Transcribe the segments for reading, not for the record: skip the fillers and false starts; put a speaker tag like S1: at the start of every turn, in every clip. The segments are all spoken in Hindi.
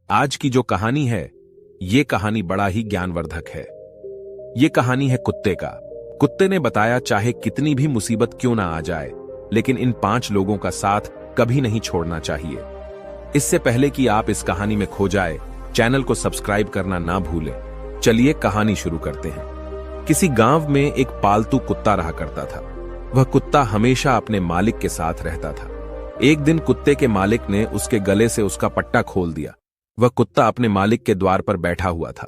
S1: आज की जो कहानी है, ये कहानी बड़ा ही ज्ञानवर्धक है। ये कहानी है कुत्ते का। कुत्ते ने बताया चाहे कितनी भी मुसीबत क्यों ना आ जाए, लेकिन इन 5 लोगों का साथ कभी नहीं छोड़ना चाहिए। इससे पहले कि आप इस कहानी में खो जाए, चैनल को सब्सक्राइब करना ना भूलें। चलिए कहानी शुरू करते हैं। किसी गांव में एक पालतू कुत्ता रहा करता था। वह कुत्ता हमेशा अपने मालिक के साथ रहता था। एक दिन कुत्ते के मालिक ने उसके गले से उसका पट्टा खोल दिया। वह कुत्ता अपने मालिक के द्वार पर बैठा हुआ था।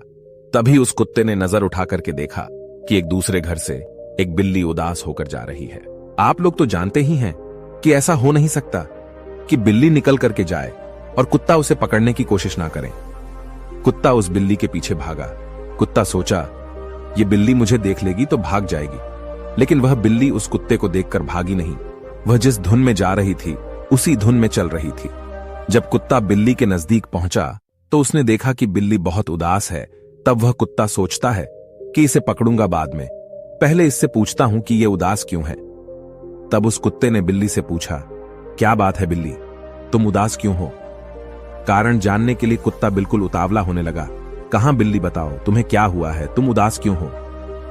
S1: तभी उस कुत्ते ने नजर उठा करके देखा कि एक दूसरे घर से एक बिल्ली उदास होकर जा रही है। आप लोग तो जानते ही हैं कि ऐसा हो नहीं सकता कि बिल्ली निकल करके जाए और कुत्ता उसे पकड़ने की कोशिश ना करे। कुत्ता उस बिल्ली के पीछे भागा। कुत्ता सोचा, ये बिल्ली मुझे देख लेगी तो भाग जाएगी, लेकिन वह बिल्ली उस कुत्ते को देखकर भागी नहीं। वह जिस धुन में जा रही थी, उसी धुन में चल रही थी। जब कुत्ता बिल्ली के नजदीक पहुंचा तो उसने देखा कि बिल्ली बहुत उदास है। तब वह कुत्ता सोचता है कि इसे पकड़ूंगा बाद में, पहले इससे पूछता हूं कि ये उदास क्यों है। तब उस कुत्ते ने बिल्ली से पूछा, क्या बात है बिल्ली, तुम उदास क्यों हो? कारण जानने के लिए कुत्ता बिल्कुल उतावला होने लगा। कहां बिल्ली, बताओ तुम्हें क्या हुआ है, तुम उदास क्यों हो?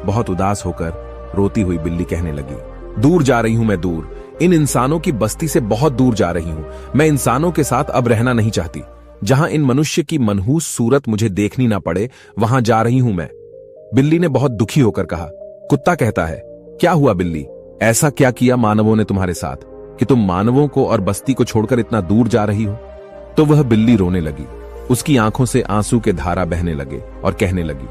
S1: बहुत उदास होकर रोती हुई बिल्ली कहने लगी, दूर जा रही हूं मैं, दूर, इन इंसानों की बस्ती से बहुत दूर जा रही हूं। मैं इंसानों के साथ अब रहना नहीं चाहती। जहां इन मनुष्य की मनहूस सूरत मुझे देखनी ना पड़े, वहां जा रही हूं मैं। बिल्ली ने बहुत दुखी होकर कहा। कुत्ता कहता है, क्या हुआ बिल्ली, ऐसा क्या किया मानवों ने तुम्हारे साथ कि तुम मानवों को और बस्ती को छोड़कर इतना दूर जा रही हो? तो वह बिल्ली रोने लगी। उसकी आंखों से आंसू के धारा बहने लगे और कहने लगी,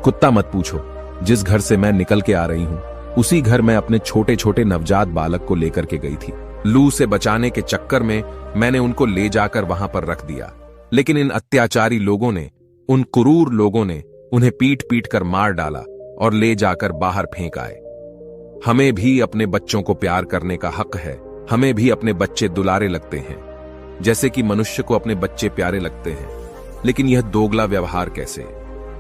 S1: कुत्ता मत पूछो, जिस घर से मैं निकल के आ रही हूं, उसी घर में अपने छोटे छोटे नवजात बालक को लेकर के गई थी। लू से बचाने के चक्कर में मैंने उनको ले जाकर वहां पर रख दिया, लेकिन इन अत्याचारी लोगों ने, उन क्रूर लोगों ने उन्हें पीट पीट कर मार डाला और ले जाकर बाहर फेंक आए। हमें भी अपने बच्चों को प्यार करने का हक है। हमें भी अपने बच्चे दुलारे लगते हैं, जैसे कि मनुष्य को अपने बच्चे प्यारे लगते हैं। लेकिन यह दोगला व्यवहार कैसे?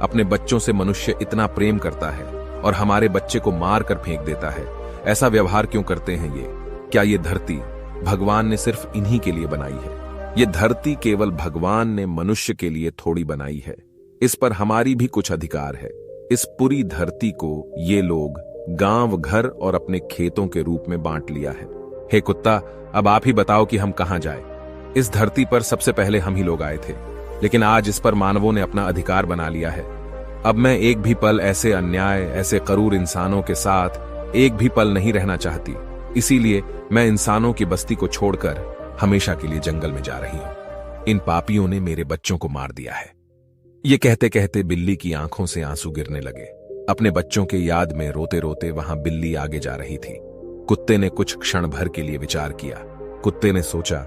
S1: अपने बच्चों से मनुष्य इतना प्रेम करता है और हमारे बच्चे को मार कर फेंक देता है। ऐसा व्यवहार क्यों करते हैं ये? क्या ये धरती भगवान ने सिर्फ इन्हीं के लिए बनाई है? ये धरती केवल भगवान ने मनुष्य के लिए थोड़ी बनाई है। इस पर हमारी भी कुछ अधिकार है। इस पूरी धरती को ये लोग गांव, घर और अपने खेतों के रूप में बांट लिया है। हे कुत्ता, अब आप ही बताओ कि हम कहां जाए? इस धरती पर सबसे पहले हम ही लोग आए थे, लेकिन आज इस पर मानवों ने अपना अधिकार बना लिया है। अब मैं एक भी पल ऐसे अन्याय, ऐसे क्रूर इंसानों के साथ एक भी पल नहीं रहना चाहती। इसीलिए मैं इंसानों की बस्ती को छोड़कर हमेशा के लिए जंगल में जा रही हूं। इन पापियों ने मेरे बच्चों को मार दिया है। ये कहते कहते बिल्ली की आंखों से आंसू गिरने लगे। अपने बच्चों के याद में रोते रोते वहां बिल्ली आगे जा रही थी। कुत्ते ने कुछ क्षण भर के लिए विचार किया। कुत्ते ने सोचा,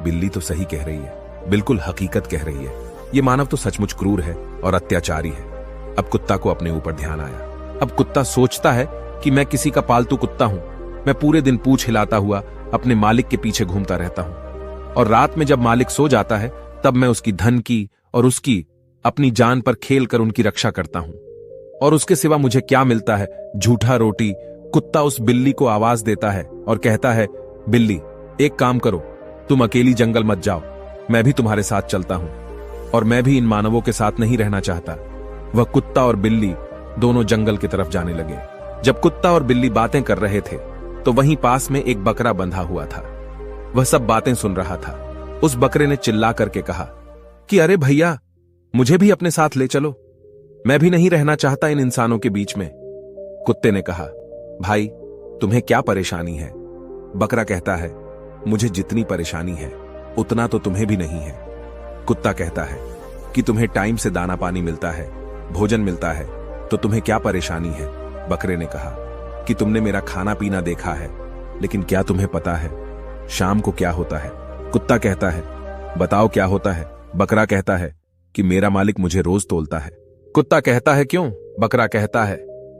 S1: बिल्ली तो सही कह रही है, बिल्कुल हकीकत कह रही है। ये मानव तो सचमुच क्रूर है और अत्याचारी है। अब कुत्ता को अपने ऊपर ध्यान आया। अब कुत्ता सोचता है कि मैं किसी का पालतू कुत्ता हूं। मैं पूरे दिन पूंछ हिलाता हुआ अपने मालिक के पीछे घूमता रहता हूं, और रात में जब मालिक सो जाता है तब मैं उसकी धन की और उसकी अपनी जान पर खेल कर उनकी रक्षा करता हूं। और उसके सिवा मुझे क्या मिलता है? झूठा रोटी। कुत्ता उस बिल्ली को आवाज देता है और कहता है, बिल्ली एक काम करो, तुम अकेली जंगल मत जाओ, मैं भी तुम्हारे साथ चलता हूं, और मैं भी इन मानवों के साथ नहीं रहना चाहता। वह कुत्ता और बिल्ली दोनों जंगल की तरफ जाने लगे। जब कुत्ता और बिल्ली बातें कर रहे थे तो वहीं पास में एक बकरा बंधा हुआ था। वह सब बातें सुन रहा था। उस बकरे ने चिल्ला करके कहा कि अरे भैया, मुझे भी अपने साथ ले चलो, मैं भी नहीं रहना चाहता इन इंसानों के बीच में। कुत्ते ने कहा, भाई तुम्हें क्या परेशानी है? बकरा कहता है, मुझे जितनी परेशानी है उतना तो तुम्हें भी नहीं है। कुत्ता कहता है कि तुम्हें टाइम से दाना पानी मिलता है, भोजन मिलता है, तो तुम्हें क्या परेशानी है? बकरे ने कहा कि तुमने मेरा खाना पीना देखा है, लेकिन क्या तुम्हें पता है शाम को क्या होता है? कुत्ता कहता है, बताओ क्या होता है? बकरा कहता है कि मेरा मालिक मुझे रोज तोलता है। कुत्ता कहता है, क्यों? बकरा कहता है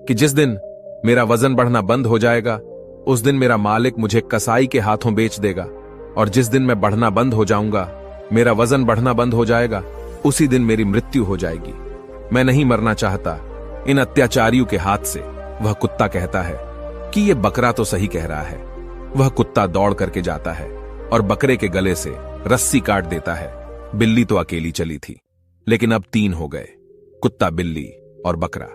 S1: कि जिस दिन मेरा वजन बढ़ना बंद हो जाएगा, उस दिन मेरा मालिक मुझे कसाई के हाथों बेच देगा, और जिस दिन मैं बढ़ना बंद हो जाऊंगा, मेरा वजन बढ़ना बंद हो जाएगा, उसी दिन मेरी मृत्यु हो जाएगी। मैं नहीं मरना चाहता इन अत्याचारियों के हाथ से। वह कुत्ता कहता है कि यह बकरा तो सही कह रहा है। वह कुत्ता दौड़ करके जाता है और बकरे के गले से रस्सी काट देता है। बिल्ली तो अकेली चली थी, लेकिन अब 3 हो गए, कुत्ता, बिल्ली और बकरा।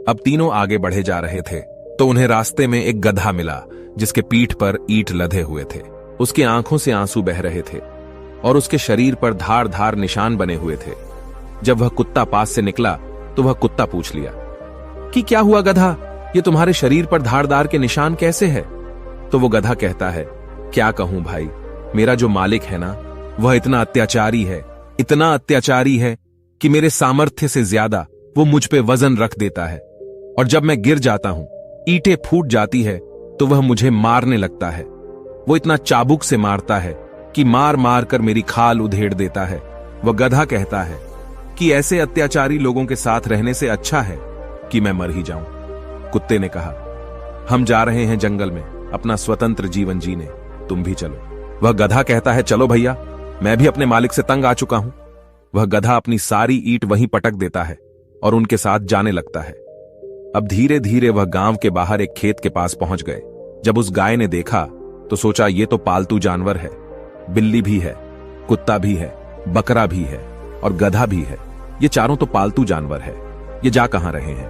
S1: अब तीनों आगे बढ़े जा रहे थे तो उन्हें रास्ते में एक गधा मिला जिसके पीठ पर ईंट लदे हुए थे। उसकी आंखों से आंसू बह रहे थे और उसके शरीर पर धार धार निशान बने हुए थे। जब वह कुत्ता पास से निकला तो वह कुत्ता पूछ लिया कि क्या हुआ गधा, ये तुम्हारे शरीर पर धारदार के निशान कैसे है? तो वो गधा कहता है, क्या कहूं भाई, मेरा जो मालिक है ना, वह इतना अत्याचारी है, इतना अत्याचारी है कि मेरे सामर्थ्य से ज्यादा वो मुझ पे वजन रख देता है, और जब मैं गिर जाता हूं, ईंटें फूट जाती है तो वह मुझे मारने लगता है। वो इतना चाबुक से मारता है कि मार मार कर मेरी खाल उधेड़ देता है। वह गधा कहता है कि ऐसे अत्याचारी लोगों के साथ रहने से अच्छा है कि मैं मर ही जाऊं। कुत्ते ने कहा, हम जा रहे हैं जंगल में अपना स्वतंत्र जीवन जीने, तुम भी चलो। वह गधा कहता है, चलो भैया, मैं भी अपने मालिक से तंग आ चुका हूं। वह गधा अपनी सारी ईंट वहीं पटक देता है और उनके साथ जाने लगता है। अब धीरे धीरे वह गांव के बाहर एक खेत के पास पहुंच गए। जब उस गाय ने देखा तो सोचा, ये तो पालतू जानवर है, बिल्ली भी है, कुत्ता भी है, बकरा भी है और गधा भी है, ये चारों तो पालतू जानवर है, ये जा कहां रहे हैं?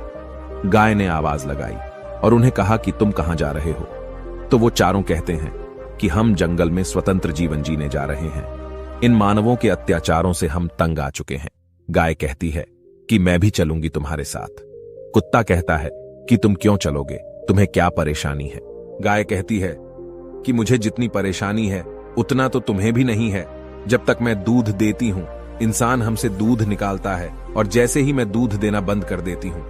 S1: गाय ने आवाज लगाई और उन्हें कहा कि तुम कहां जा रहे हो? तो वो चारों कहते हैं कि हम जंगल में स्वतंत्र जीवन जीने जा रहे हैं, इन मानवों के अत्याचारों से हम तंग आ चुके हैं। गाय कहती है कि मैं भी चलूंगी तुम्हारे साथ। कुत्ता कहता है कि तुम क्यों चलोगे, तुम्हें क्या परेशानी है? गाय कहती है कि मुझे जितनी परेशानी है उतना तो तुम्हें भी नहीं है। जब तक मैं दूध देती हूं, इंसान हमसे दूध निकालता है और जैसे ही मैं दूध देना बंद कर देती हूं,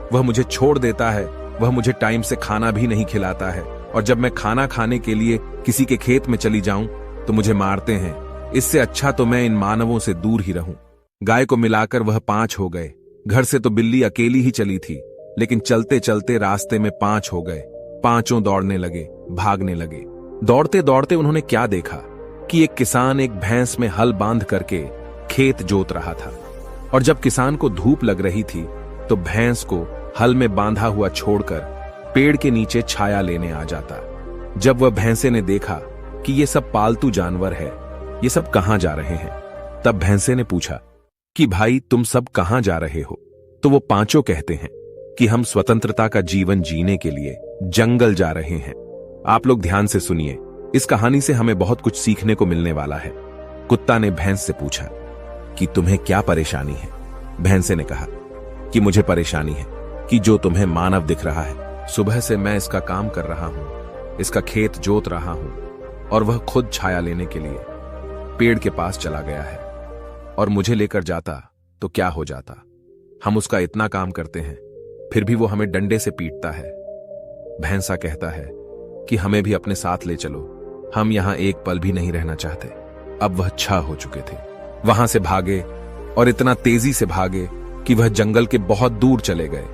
S1: वह मुझे छोड़ देता है। वह मुझे टाइम से खाना भी नहीं खिलाता है और जब मैं खाना खाने के लिए किसी के खेत में चली जाऊं तो मुझे मारते हैं। इससे अच्छा तो मैं इन मानवों से दूर ही रहूं। गाय को मिलाकर वह 5 हो गए। घर से तो बिल्ली अकेली ही चली थी, लेकिन चलते चलते रास्ते में 5 हो गए। पांचों दौड़ने लगे, भागने लगे। दौड़ते दौड़ते उन्होंने क्या देखा कि एक किसान एक भैंस में हल बांध करके खेत जोत रहा था, और जब किसान को धूप लग रही थी तो भैंस को हल में बांधा हुआ छोड़कर पेड़ के नीचे छाया लेने आ जाता। जब वह भैंसे ने देखा कि ये सब पालतू जानवर है, ये सब कहां जा रहे हैं, तब भैंसे ने पूछा कि भाई तुम सब कहां जा रहे हो? तो वो पांचों कहते हैं कि हम स्वतंत्रता का जीवन जीने के लिए जंगल जा रहे हैं। आप लोग ध्यान से सुनिए, इस कहानी से हमें बहुत कुछ सीखने को मिलने वाला है। कुत्ता ने भैंस से पूछा कि तुम्हें क्या परेशानी है? भैंसे ने कहा कि मुझे परेशानी है कि जो तुम्हें मानव दिख रहा है, सुबह से मैं इसका काम कर रहा हूं, इसका खेत जोत रहा हूं, और वह खुद छाया लेने के लिए पेड़ के पास चला गया है, और मुझे लेकर जाता तो क्या हो जाता? हम उसका इतना काम करते हैं, फिर भी वो हमें डंडे से पीटता है। भैंसा कहता है कि हमें भी अपने साथ ले चलो, हम यहां एक पल भी नहीं रहना चाहते। अब वह 6 हो चुके थे। वहां से भागे और इतना तेजी से भागे कि वह जंगल के बहुत दूर चले गए।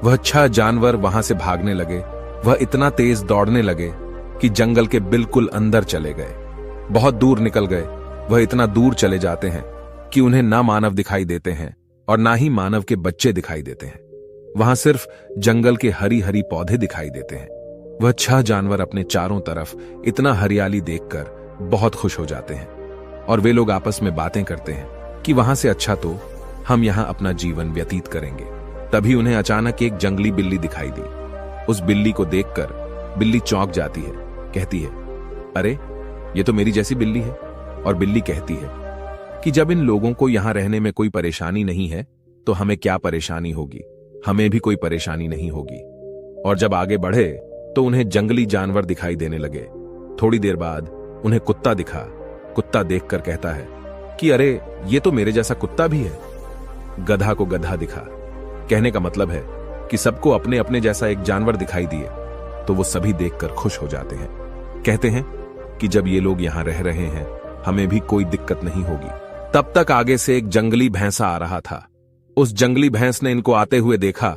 S1: वह 6 जानवर वहां से भागने लगे। वह इतना तेज दौड़ने लगे कि जंगल के बिल्कुल अंदर चले गए। बहुत दूर निकल गए। वह इतना दूर चले जाते हैं कि उन्हें ना मानव दिखाई देते हैं और ना ही मानव के बच्चे दिखाई देते हैं। वहां सिर्फ जंगल के हरी हरी पौधे दिखाई देते हैं। वह 6 जानवर अपने चारों तरफ इतना हरियाली देखकर बहुत खुश हो जाते हैं, और वे लोग आपस में बातें करते हैं कि वहां से अच्छा तो हम यहां अपना जीवन व्यतीत करेंगे। तभी उन्हें अचानक एक जंगली बिल्ली दिखाई दी। उस बिल्ली को देखकर बिल्ली चौंक जाती है, कहती है, अरे ये तो मेरी जैसी बिल्ली है। और बिल्ली कहती है कि जब इन लोगों को यहां रहने में कोई परेशानी नहीं है तो हमें क्या परेशानी होगी, हमें भी कोई परेशानी नहीं होगी। और जब आगे बढ़े तो उन्हें जंगली जानवर दिखाई देने लगे। थोड़ी देर बाद उन्हें कुत्ता दिखा। कुत्ता देखकर कहता है कि अरे ये तो मेरे जैसा कुत्ता भी है। गधा को गधा दिखा। कहने का मतलब है कि सबको अपने अपने जैसा एक जानवर दिखाई दिए तो वो सभी देखकर खुश हो जाते हैं। कहते हैं कि जब ये लोग यहां रह रहे हैं हमें भी कोई दिक्कत नहीं होगी। तब तक आगे से एक जंगली भैंसा आ रहा था। उस जंगली भैंस ने इनको आते हुए देखा।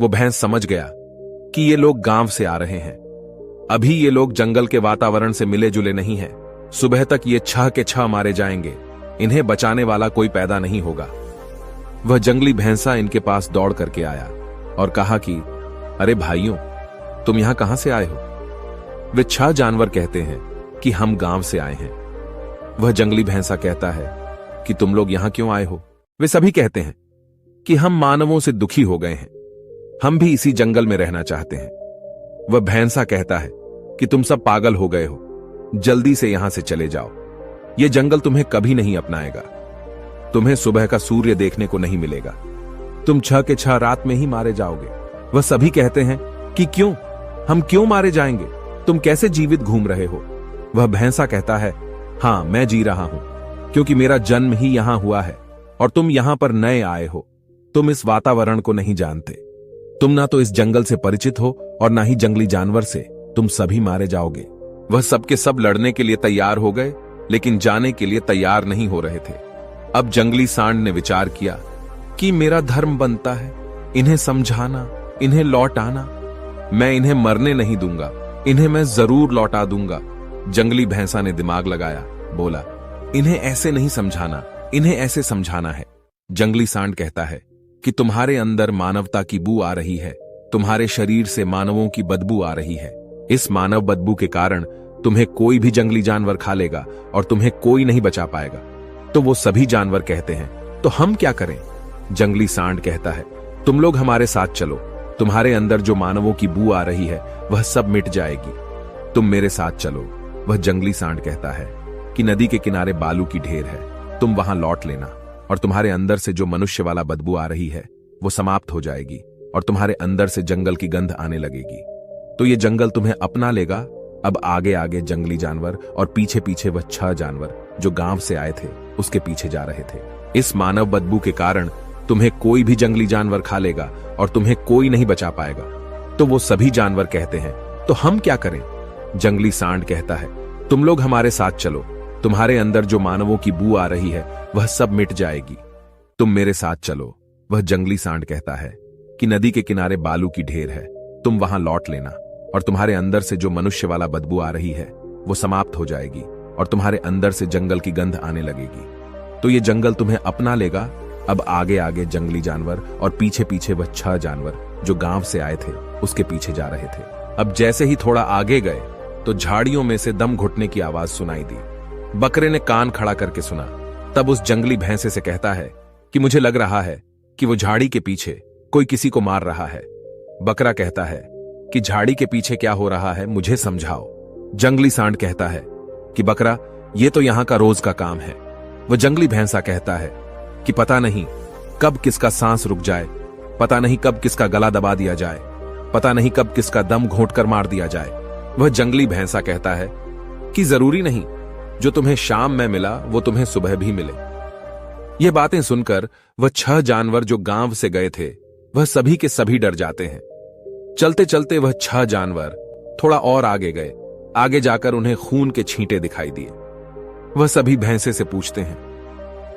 S1: वो भैंस समझ गया कि ये लोग गांव से आ रहे हैं। अभी ये लोग जंगल के वातावरण से मिले जुले नहीं हैं। सुबह तक ये 6 के 6 मारे जाएंगे। इन्हें बचाने वाला कोई पैदा नहीं होगा। वह जंगली भैंसा इनके पास दौड़ करके आया और कहा कि अरे भाइयों, तुम यहां कहां से आए हो? वे 6 जानवर कहते हैं कि हम गांव से आए हैं। वह जंगली भैंसा कहता है कि तुम लोग यहां क्यों आए हो। वे सभी कहते हैं कि हम मानवों से दुखी हो गए हैं, हम भी इसी जंगल में रहना चाहते हैं। वह भैंसा कहता है कि तुम सब पागल हो गए हो, जल्दी से यहां से चले जाओ। यह जंगल तुम्हें कभी नहीं अपनाएगा। तुम्हें सुबह का सूर्य देखने को नहीं मिलेगा। तुम 6 के 6 रात में ही मारे जाओगे। वह सभी कहते हैं कि क्यों, हम क्यों मारे जाएंगे, तुम कैसे जीवित घूम रहे हो। वह भैंसा कहता है, हां मैं जी रहा हूं, क्योंकि मेरा जन्म ही यहां हुआ है और तुम यहां पर नए आए हो। तुम इस वातावरण को नहीं जानते। तुम ना तो इस जंगल से परिचित हो और ना ही जंगली जानवर से। तुम सभी मारे जाओगे। वह सबके सब लड़ने के लिए तैयार हो गए, लेकिन जाने के लिए तैयार नहीं हो रहे थे। अब जंगली सांड ने विचार किया कि मेरा धर्म बनता है इन्हें समझाना, इन्हें लौटाना। मैं इन्हें मरने नहीं दूंगा, इन्हें मैं जरूर लौटा दूंगा। जंगली भैंसा ने दिमाग लगाया, बोला, इन्हें ऐसे नहीं समझाना, इन्हें ऐसे समझाना है। जंगली सांड कहता है कि तुम्हारे अंदर मानवता की बू आ रही है, तुम्हारे शरीर से मानवों की बदबू आ रही है। इस मानव बदबू के कारण तुम्हें कोई भी जंगली जानवर खा लेगा और तुम्हें कोई नहीं बचा पाएगा। तो वो सभी जानवर कहते हैं, तो हम क्या करें। जंगली सांड कहता है, तुम लोग हमारे साथ चलो, तुम्हारे अंदर जो मानवों की बू आ रही है वह सब मिट जाएगी। तुम मेरे साथ चलो। वह जंगली सांड कहता है कि नदी के किनारे बालू की ढेर है, तुम वहां लौट लेना और तुम्हारे अंदर से जो मनुष्य वाला बदबू आ रही है वो समाप्त हो जाएगी और तुम्हारे अंदर से जंगल की गंध आने लगेगी। तो ये जंगल तुम्हें अपना लेगा। अब आगे आगे जंगली जानवर और पीछे पीछे वह 6 जानवर जो गांव से आए थे उसके पीछे जा रहे थे। इस मानव बदबू के कारण तुम्हें कोई भी जंगली जानवर खा लेगा और तुम्हें कोई नहीं बचा पाएगा। तो वो सभी जानवर कहते हैं, तो हम क्या करें। जंगली सांड कहता है, तुम लोग हमारे साथ चलो, तुम्हारे अंदर जो मानवों की बू आ रही है वह सब मिट जाएगी। तुम मेरे साथ चलो। वह जंगली सांड कहता है कि नदी के किनारे बालू की ढेर है, तुम वहां लौट लेना और तुम्हारे अंदर से जो मनुष्य वाला बदबू आ रही है वो समाप्त हो जाएगी और तुम्हारे अंदर से जंगल की गंध आने लगेगी। तो ये जंगल तुम्हें अपना लेगा। अब आगे आगे जंगली जानवर और पीछे पीछे वह 6 जानवर जो गांव से आए थे उसके पीछे जा रहे थे। अब जैसे ही थोड़ा आगे गए तो झाड़ियों में से दम घुटने की आवाज सुनाई दी। बकरे ने कान खड़ा करके सुना। तब उस जंगली भैंसे से कहता है कि मुझे लग रहा है कि वो झाड़ी के पीछे कोई किसी को मार रहा है। बकरा कहता है कि झाड़ी के पीछे क्या हो रहा है मुझे समझाओ। जंगली सांड कहता है कि बकरा, ये तो यहां का रोज का काम है। वह जंगली भैंसा कहता है कि पता नहीं कब किसका सांस रुक जाए, पता नहीं कब किसका गला दबा दिया जाए, पता नहीं कब किसका दम घोंट कर मार दिया जाए। वह जंगली भैंसा कहता है कि जरूरी नहीं जो तुम्हें शाम में मिला वो तुम्हें सुबह भी मिले। ये बातें सुनकर वह 6 जानवर जो गांव से गए थे वह सभी के सभी डर जाते हैं। चलते चलते वह 6 जानवर थोड़ा और आगे गए। आगे जाकर उन्हें खून के छींटे दिखाई दिए। वह सभी भैंसे से पूछते हैं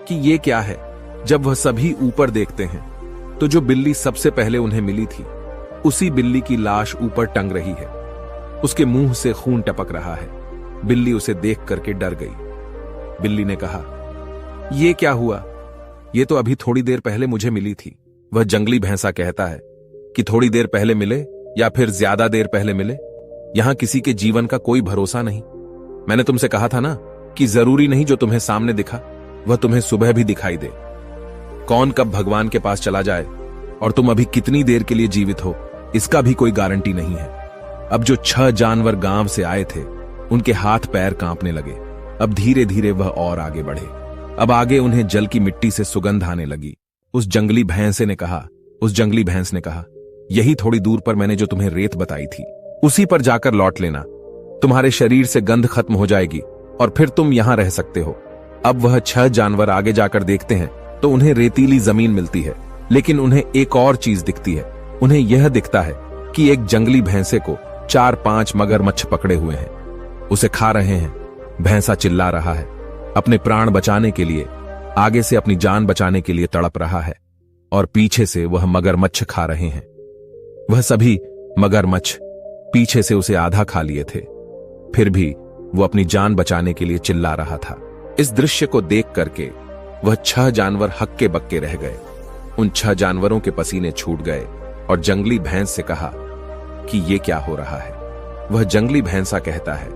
S1: कि ये क्या है। जब वह सभी ऊपर देखते हैं तो जो बिल्ली सबसे पहले उन्हें मिली थी उसी बिल्ली की लाश ऊपर टंग रही है। उसके मुंह से खून टपक रहा है। बिल्ली उसे देख करके डर गई। बिल्ली ने कहा, ये क्या हुआ, ये तो अभी थोड़ी देर पहले मुझे मिली थी। वह जंगली भैंसा कहता है कि थोड़ी देर पहले मिले या फिर ज्यादा देर पहले मिले, यहां किसी के जीवन का कोई भरोसा नहीं। मैंने तुमसे कहा था ना कि जरूरी नहीं जो तुम्हें सामने दिखा वह तुम्हें सुबह भी दिखाई दे। कौन कब भगवान के पास चला जाए और तुम अभी कितनी देर के लिए जीवित हो इसका भी कोई गारंटी नहीं है। अब जो 6 जानवर गांव से आए थे उनके हाथ पैर कांपने लगे। अब धीरे धीरे वह और आगे बढ़े। अब आगे उन्हें जल की मिट्टी से सुगंध आने लगी। उस जंगली भैंस ने कहा, यही थोड़ी दूर पर मैंने जो तुम्हें रेत बताई थी उसी पर जाकर लौट लेना। तुम्हारे शरीर से गंध खत्म हो जाएगी और फिर तुम यहां रह सकते हो। अब वह 6 जानवर आगे जाकर देखते हैं तो उन्हें रेतीली जमीन मिलती है, लेकिन उन्हें एक और चीज दिखती है। उन्हें यह दिखता है कि एक जंगली भैंसे को 4-5 मगरमच्छ पकड़े हुए हैं, उसे खा रहे हैं। भैंसा चिल्ला रहा है, अपने प्राण बचाने के लिए, आगे से अपनी जान बचाने के लिए तड़प रहा है और पीछे से वह मगरमच्छ खा रहे हैं। वह सभी मगरमच्छ पीछे से उसे आधा खा लिए थे, फिर भी वो अपनी जान बचाने के लिए चिल्ला रहा था। इस दृश्य को देख करके वह 6 जानवर हक्के बक्के रह गए। उन 6 जानवरों के पसीने छूट गए और जंगली भैंस से कहा कि ये क्या हो रहा है। वह जंगली भैंसा कहता है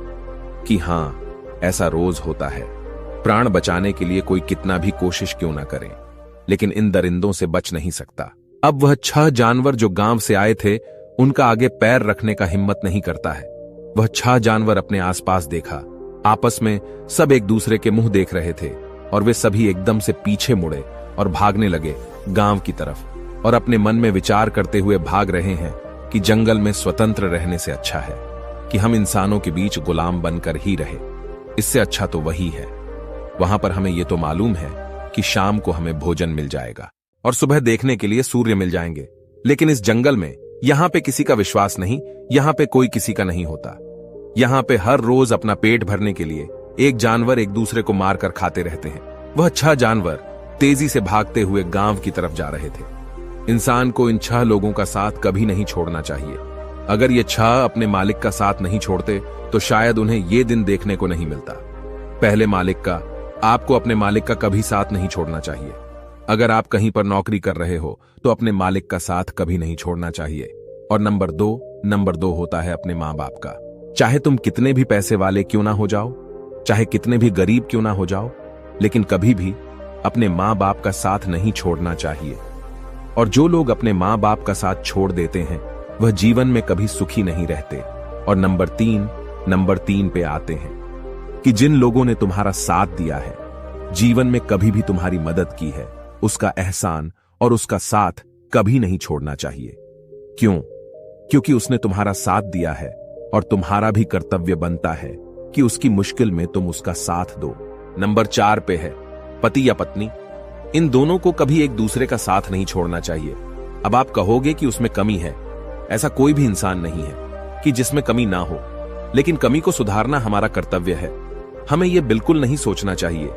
S1: कि हां, ऐसा रोज होता है। प्राण बचाने के लिए कोई कितना भी कोशिश क्यों ना करे, लेकिन इन दरिंदों से बच नहीं सकता। अब वह 6 जानवर जो गांव से आए थे, उनका आगे पैर रखने का हिम्मत नहीं करता है। वह 6 जानवर अपने आसपास देखा। आपस में सब एक दूसरे के मुंह देख रहे थे और वे सभी एकदम से पीछे मुड़े और भागने लगे गांव की तरफ, और अपने मन में विचार करते हुए भाग रहे हैं कि जंगल में स्वतंत्र रहने से अच्छा है कि हम इंसानों के बीच गुलाम बनकर ही रहे। इससे अच्छा तो वही है। वहां पर हमें यह तो मालूम है कि शाम को हमें भोजन मिल जाएगा और सुबह देखने के लिए सूर्य मिल जाएंगे, लेकिन इस जंगल में यहां पे किसी का विश्वास नहीं, यहां पे कोई किसी का नहीं होता। यहां पे हर रोज अपना पेट भरने के लिए एक जानवर एक दूसरे को मारकर खाते रहते हैं। वह 6 जानवर तेजी से भागते हुए गांव की तरफ जा रहे थे। इंसान को इन 6 लोगों का साथ कभी नहीं छोड़ना चाहिए। अगर ये 6 अपने मालिक का साथ नहीं छोड़ते तो शायद उन्हें ये दिन देखने को नहीं मिलता। पहले मालिक का, आपको अपने मालिक का कभी साथ नहीं छोड़ना चाहिए। अगर आप कहीं पर नौकरी कर रहे हो तो अपने मालिक का साथ कभी नहीं छोड़ना चाहिए। और नंबर दो होता है अपने माँ बाप का। चाहे तुम कितने भी पैसे वाले क्यों ना हो जाओ, चाहे कितने भी गरीब क्यों ना हो जाओ, लेकिन कभी भी अपने माँ बाप का साथ नहीं छोड़ना चाहिए। और जो लोग अपने माँ बाप का साथ छोड़ देते हैं वह जीवन में कभी सुखी नहीं रहते। और नंबर 3 पे आते हैं कि जिन लोगों ने तुम्हारा साथ दिया है, जीवन में कभी भी तुम्हारी मदद की है, उसका एहसान और उसका साथ कभी नहीं छोड़ना चाहिए। क्यों? क्योंकि उसने तुम्हारा साथ दिया है और तुम्हारा भी कर्तव्य बनता है कि उसकी मुश्किल में तुम उसका साथ दो। नंबर 4 पे है पति या पत्नी। इन दोनों को कभी एक दूसरे का साथ नहीं छोड़ना चाहिए। अब आप कहोगे कि उसमें कमी है। ऐसा कोई भी इंसान नहीं है कि जिसमें कमी ना हो, लेकिन कमी को सुधारना हमारा कर्तव्य है। हमें यह बिल्कुल नहीं सोचना चाहिए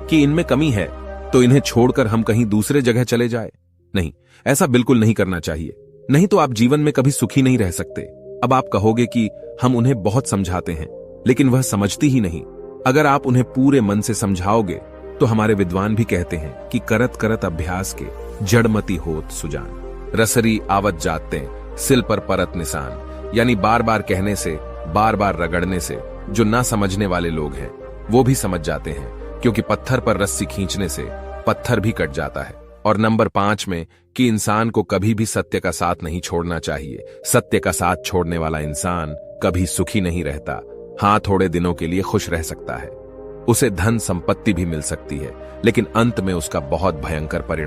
S1: कि इनमें कमी है तो इन्हें छोड़कर हम कहीं दूसरे जगह चले जाए। नहीं, ऐसा बिल्कुल नहीं करना चाहिए, नहीं तो आप जीवन में कभी सुखी नहीं रह सकते। अब आप कहोगे कि हम उन्हें बहुत समझाते हैं, लेकिन वह समझती ही नहीं। अगर आप उन्हें पूरे मन से समझाओगे तो हमारे विद्वान भी कहते हैं कि करत करत अभ्यास के जड़मती होत सुजान, रसरी आवत जाते सिल पर परत निशान। यानी बार बार कहने से, बार बार रगड़ने से जो ना समझने वाले लोग हैं वो भी समझ जाते हैं, क्योंकि पत्थर पर रस्सी खींचने से पत्थर भी कट जाता है। और नंबर 5 में कि इंसान को कभी भी सत्य का साथ नहीं छोड़ना चाहिए। सत्य का साथ छोड़ने वाला इंसान कभी सुखी नहीं रहता। हाँ, थोड़े दिनों के लिए खुश रह सकता है, उसे धन संपत्ति भी मिल सकती है, लेकिन अंत में उसका बहुत भयंकर परिणाम